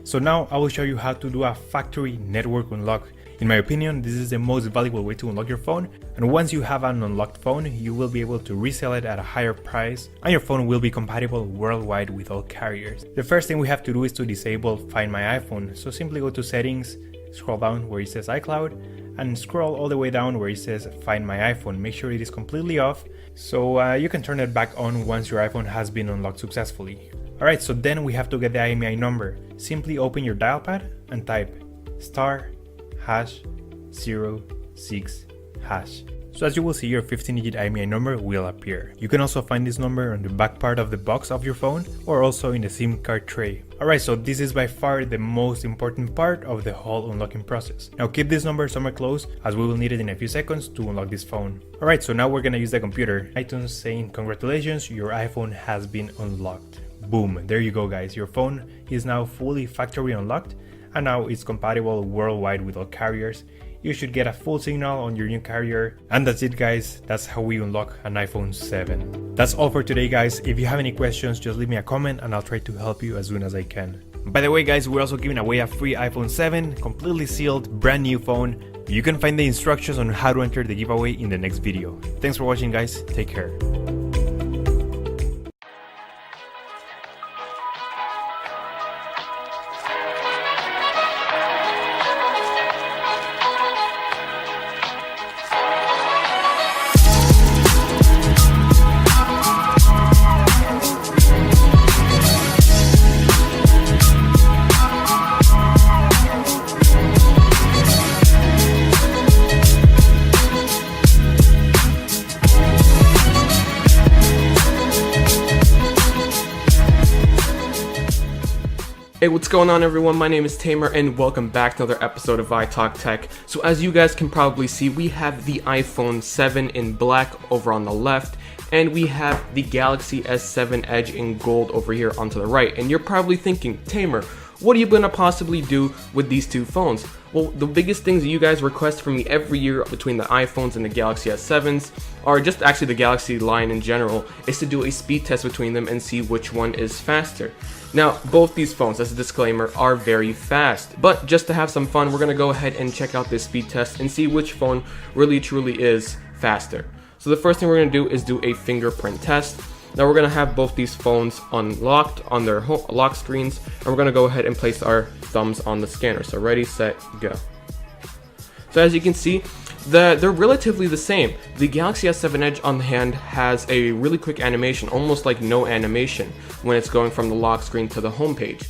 So now I will show you how to do a factory network unlock. In my opinion, this is the most valuable way to unlock your phone, and once you have an unlocked phone, you will be able to resell it at a higher price, and your phone will be compatible worldwide with all carriers. The first thing we have to do is to disable Find My iPhone, so simply go to Settings, scroll down where it says iCloud, and scroll all the way down where it says Find My iPhone. Make sure it is completely off, so you can turn it back on once your iPhone has been unlocked successfully. Alright, so then we have to get the IMEI number. Simply open your dial pad and type *#06#. So as you will see, your 15-digit IMEI number will appear. You can also find this number on the back part of the box of your phone or also in the SIM card tray. Alright, so this is by far the most important part of the whole unlocking process. Now keep this number somewhere close as we will need it in a few seconds to unlock this phone. Alright, so now we're gonna use the computer. iTunes saying congratulations, your iPhone has been unlocked. Boom, there you go guys, your phone is now fully factory unlocked and now it's compatible worldwide with all carriers. You should get a full signal on your new carrier. And that's it guys, that's how we unlock an iPhone 7. That's all for today guys. If you have any questions, just leave me a comment and I'll try to help you as soon as I can. By the way guys, we're also giving away a free iPhone 7, completely sealed, brand new phone. You can find the instructions on how to enter the giveaway in the next video. Thanks for watching guys, take care. Hey, what's going on everyone? My name is Tamer and welcome back to another episode of iTalk Tech. So as you guys can probably see, we have the iPhone 7 in black over on the left, and we have the Galaxy S7 Edge in gold over here onto the right. And you're probably thinking, Tamer, what are you going to possibly do with these two phones? Well, the biggest things that you guys request from me every year between the iPhones and the Galaxy S7s, or just actually the Galaxy line in general, is to do a speed test between them and see which one is faster. Now, both these phones, as a disclaimer, are very fast, but just to have some fun, we're going to go ahead and check out this speed test and see which phone really truly is faster. So the first thing we're going to do is do a fingerprint test. Now we're going to have both these phones unlocked on their lock screens, and we're going to go ahead and place our thumbs on the scanner. So ready, set, go. So as you can see, they're relatively the same. The Galaxy S7 Edge on the hand has a really quick animation, almost like no animation, when it's going from the lock screen to the home page.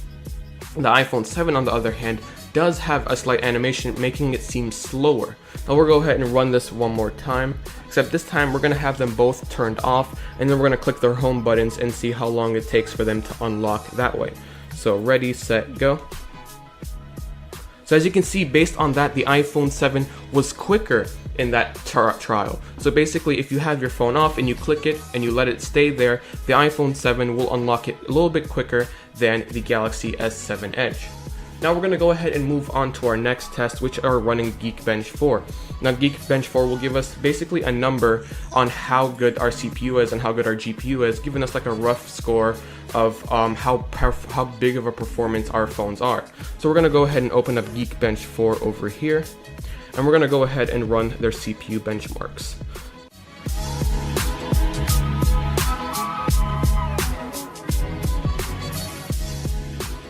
The iPhone 7 on the other hand does have a slight animation, making it seem slower. Now we'll go ahead and run this one more time, except this time we're going to have them both turned off, and then we're going to click their home buttons and see how long it takes for them to unlock that way. So ready, set, go. So as you can see, based on that, the iPhone 7 was quicker in that trial. So basically, if you have your phone off and you click it and you let it stay there, the iPhone 7 will unlock it a little bit quicker than the Galaxy S7 Edge. Now we're going to go ahead and move on to our next test, which are running Geekbench 4. Now Geekbench 4 will give us basically a number on how good our CPU is and how good our GPU is, giving us like a rough score of how big of a performance our phones are. So we're going to go ahead and open up Geekbench 4 over here, and we're going to go ahead and run their CPU benchmarks.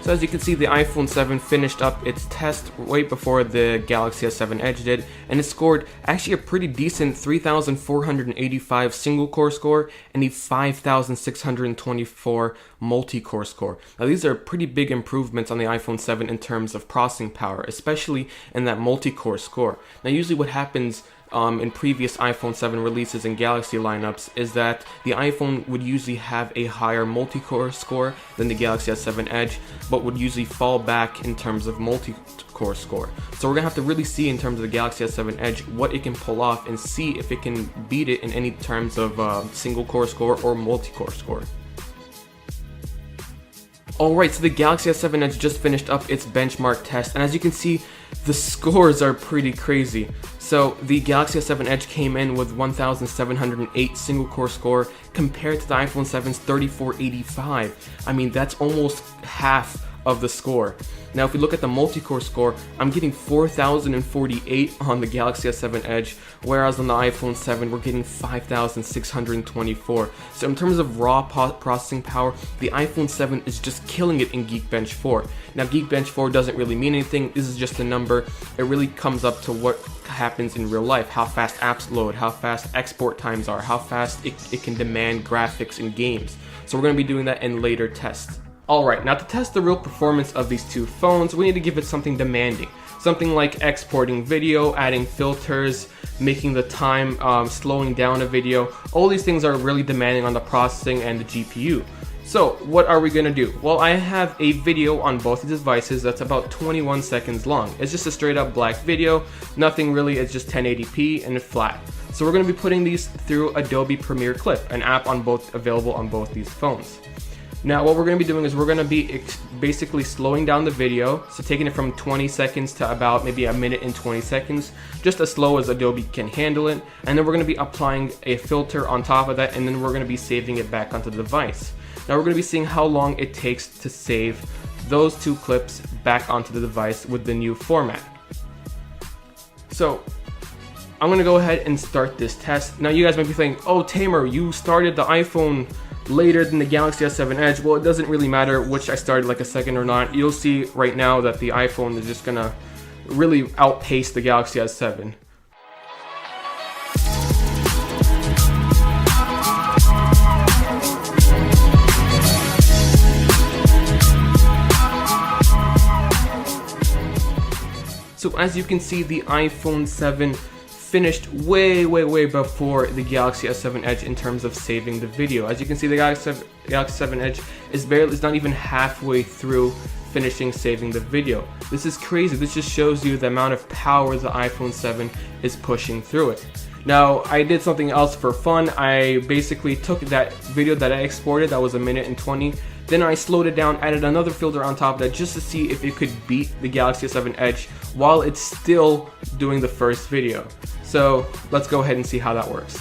So as you can see, the iPhone 7 finished up its test way before the Galaxy S7 Edge did, and it scored actually a pretty decent 3,485 single-core score and a 5,624 multi-core score. Now these are pretty big improvements on the iPhone 7 in terms of processing power, especially in that multi-core score. Now usually what happens in previous iPhone 7 releases and Galaxy lineups is that the iPhone would usually have a higher multi-core score than the Galaxy S7 Edge, but would usually fall back in terms of multi-core score. So we're going to have to really see in terms of the Galaxy S7 Edge what it can pull off and see if it can beat it in any terms of single-core score or multi-core score. Alright, so the Galaxy S7 Edge just finished up its benchmark test, and as you can see, the scores are pretty crazy. So the Galaxy S7 Edge came in with 1,708 single-core score compared to the iPhone 7's 3,485. I mean, that's almost half of the score. Now if we look at the multi-core score, I'm getting 4,048 on the Galaxy S7 Edge, whereas on the iPhone 7 we're getting 5,624. So in terms of raw processing power, the iPhone 7 is just killing it in Geekbench 4. Now Geekbench 4 doesn't really mean anything, this is just a number. It really comes up to what happens in real life, how fast apps load, how fast export times are, how fast it can demand graphics in games. So we're going to be doing that in later tests. Alright, now to test the real performance of these two phones, we need to give it something demanding. Something like exporting video, adding filters, making the time, slowing down a video. All these things are really demanding on the processing and the GPU. So what are we going to do? Well, I have a video on both of these devices that's about 21 seconds long. It's just a straight up black video, nothing really, it's just 1080p and it's flat. So we're going to be putting these through Adobe Premiere Clip, an app available on both these phones. Now what we're going to be doing is we're going to be basically slowing down the video, so taking it from 20 seconds to about maybe a minute and 20 seconds, just as slow as Adobe can handle it, and then we're going to be applying a filter on top of that, and then we're going to be saving it back onto the device. Now we're going to be seeing how long it takes to save those two clips back onto the device with the new format. So I'm going to go ahead and start this test. Now you guys might be thinking, oh Tamer, you started the iPhone later than the Galaxy S7 Edge. Well, it doesn't really matter which I started like a second or not. You'll see right now that the iPhone is just gonna really outpace the Galaxy S7. So as you can see, the iPhone 7 finished way before the Galaxy S7 Edge in terms of saving the video. As you can see, the Galaxy 7 Edge is not even halfway through finishing saving the video. This is crazy. This just shows you the amount of power the iPhone 7 is pushing through it. Now, I did something else for fun. I basically took that video that I exported, that was a minute and 20, then I slowed it down, added another filter on top of that just to see if it could beat the Galaxy S7 Edge while it's still doing the first video. So let's go ahead and see how that works.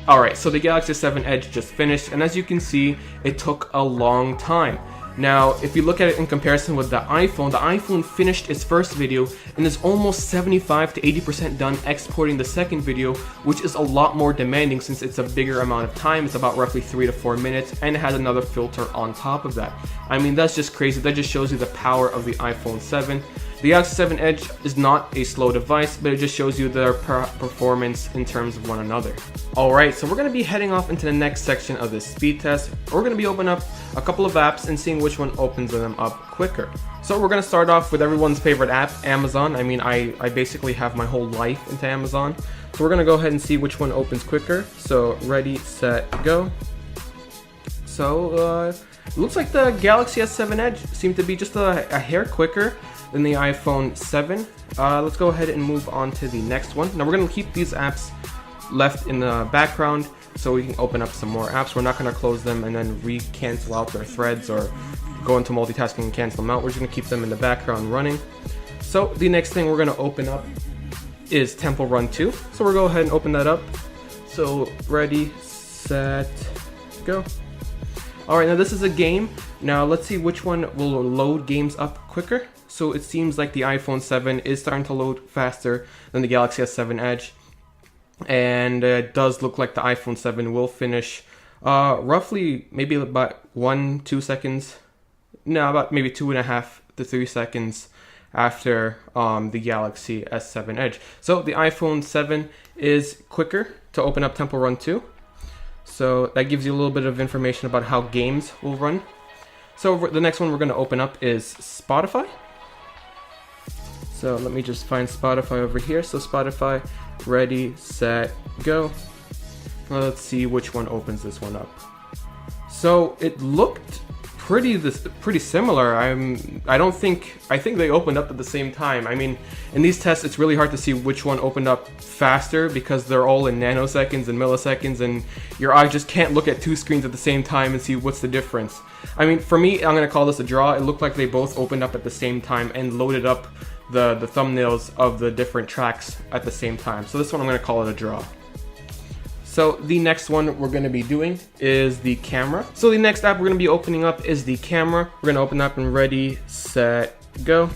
Alright, so the Galaxy S7 Edge just finished, and as you can see, it took a long time. Now, if you look at it in comparison with the iPhone finished its first video and is almost 75 to 80% done exporting the second video, which is a lot more demanding since it's a bigger amount of time. It's about roughly 3 to 4 minutes, and it has another filter on top of that. I mean, that's just crazy. That just shows you the power of the iPhone 7. The Galaxy 7 Edge is not a slow device, but it just shows you their performance in terms of one another. Alright, so we're going to be heading off into the next section of this speed test. We're going to be opening up a couple of apps and seeing which one opens them up quicker. So we're going to start off with everyone's favorite app, Amazon. I mean, I basically have my whole life into Amazon. So we're going to go ahead and see which one opens quicker. So ready, set, go. So it looks like the Galaxy S7 Edge seemed to be just a hair quicker than the iPhone 7. Let's go ahead and move on to the next one. Now we're going to keep these apps left in the background so we can open up some more apps. We're not going to close them and then cancel out their threads or go into multitasking and cancel them out. We're just going to keep them in the background running. So the next thing we're going to open up is Temple Run 2. So we'll go ahead and open that up. So ready, set, go. Alright, now this is a game. Now let's see which one will load games up quicker. So it seems like the iPhone 7 is starting to load faster than the Galaxy S7 Edge. And it does look like the iPhone 7 will finish roughly maybe about 1-2 seconds. No, about maybe 2.5 to 3 seconds after the Galaxy S7 Edge. So the iPhone 7 is quicker to open up Temple Run 2. So that gives you a little bit of information about how games will run. So the next one we're going to open up is Spotify. So let me just find Spotify over here. So Spotify, ready, set, go. Now let's see which one opens this one up. So it looked pretty similar. I think they opened up at the same time. I mean, in these tests, it's really hard to see which one opened up faster because they're all in nanoseconds and milliseconds, and your eye just can't look at two screens at the same time and see what's the difference. I mean, for me, I'm gonna call this a draw. It looked like they both opened up at the same time and loaded up the thumbnails of the different tracks at the same time. So this one I'm going to call it a draw. So the next one we're going to be doing is the camera. So the next app we're going to be opening up is the camera. We're going to open up and ready, set, go.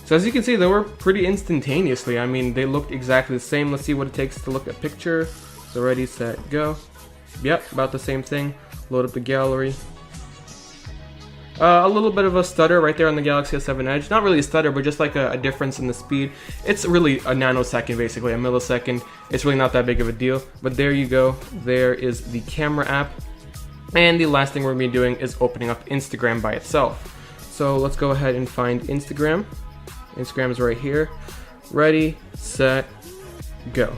So as you can see, they were pretty instantaneously. I mean, they looked exactly the same. Let's see what it takes to look at picture. So ready, set, go. Yep, about the same thing. Load up the gallery. A little bit of a stutter right there on the Galaxy S7 Edge. Not really a stutter, but just like a difference in the speed. It's really a nanosecond, basically, a millisecond. It's really not that big of a deal. But there you go. There is the camera app. And the last thing we're going to be doing is opening up Instagram by itself. So let's go ahead and find Instagram. Instagram is right here. Ready, set, go.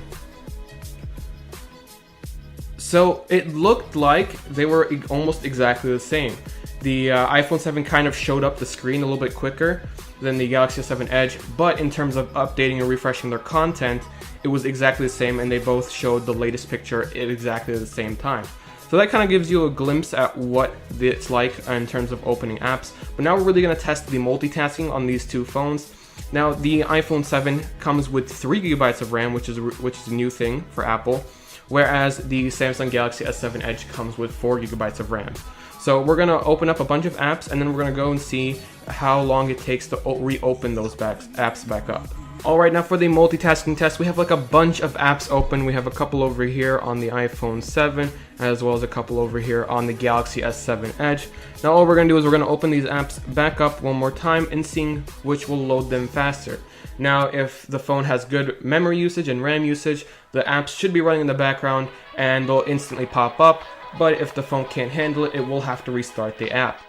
So it looked like they were almost exactly the same. The iPhone 7 kind of showed up the screen a little bit quicker than the Galaxy S7 Edge, but in terms of updating and refreshing their content, it was exactly the same, and they both showed the latest picture at exactly the same time. So that kind of gives you a glimpse at what it's like in terms of opening apps. But now we're really going to test the multitasking on these two phones. Now the iPhone 7 comes with 3 GB of RAM, which is a new thing for Apple, whereas the Samsung Galaxy S7 Edge comes with 4 GB of RAM. So we're going to open up a bunch of apps, and then we're going to go and see how long it takes to reopen those apps back up. Alright, now for the multitasking test, we have like a bunch of apps open. We have a couple over here on the iPhone 7, as well as a couple over here on the Galaxy S7 Edge. Now all we're going to do is we're going to open these apps back up one more time and seeing which will load them faster. Now if the phone has good memory usage and RAM usage, the apps should be running in the background and they'll instantly pop up. But if the phone can't handle it, it will have to restart the app.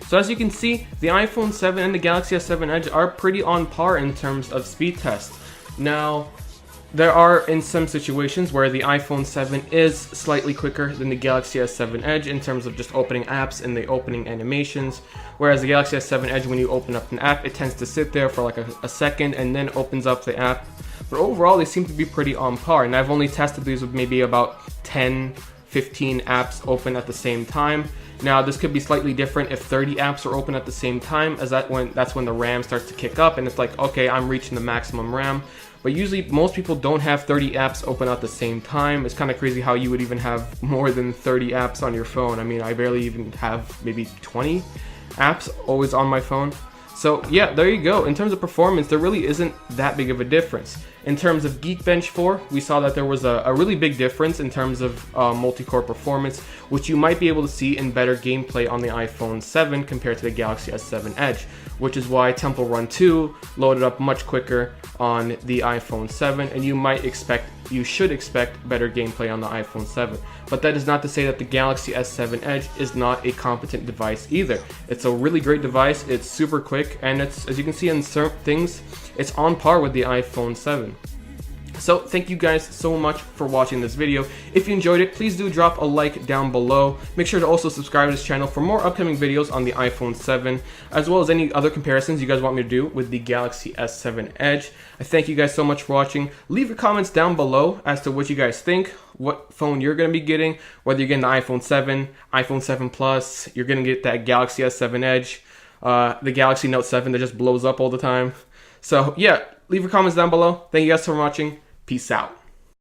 So as you can see, the iPhone 7 and the Galaxy S7 Edge are pretty on par in terms of speed test. Now, there are in some situations where the iPhone 7 is slightly quicker than the Galaxy S7 Edge in terms of just opening apps and the opening animations, whereas the Galaxy S7 Edge, when you open up an app, it tends to sit there for like a second and then opens up the app. But overall, they seem to be pretty on par, and I've only tested these with maybe about 10, 15 apps open at the same time. Now, this could be slightly different if 30 apps are open at the same time, as that's when the RAM starts to kick up, and it's like, okay, I'm reaching the maximum RAM. But usually, most people don't have 30 apps open at the same time. It's kind of crazy how you would even have more than 30 apps on your phone. I mean, I barely even have maybe 20 apps always on my phone. So yeah, there you go. In terms of performance, there really isn't that big of a difference. In terms of Geekbench 4, we saw that there was a really big difference in terms of multi-core performance, which you might be able to see in better gameplay on the iPhone 7 compared to the Galaxy S7 Edge, which is why Temple Run 2 loaded up much quicker on the iPhone 7, and you should expect better gameplay on the iPhone 7. But that is not to say that the Galaxy S7 Edge is not a competent device either. It's a really great device, it's super quick, and it's, as you can see in certain things, it's on par with the iPhone 7. So thank you guys so much for watching this video. If you enjoyed it, please do drop a like down below. Make sure to also subscribe to this channel for more upcoming videos on the iPhone 7, as well as any other comparisons you guys want me to do with the Galaxy S7 Edge. I thank you guys so much for watching. Leave your comments down below as to what you guys think, what phone you're going to be getting, whether you're getting the iPhone 7, iPhone 7 Plus, you're going to get that Galaxy S7 Edge, the Galaxy Note 7 that just blows up all the time. So yeah, leave your comments down below. Thank you guys for watching. Peace out.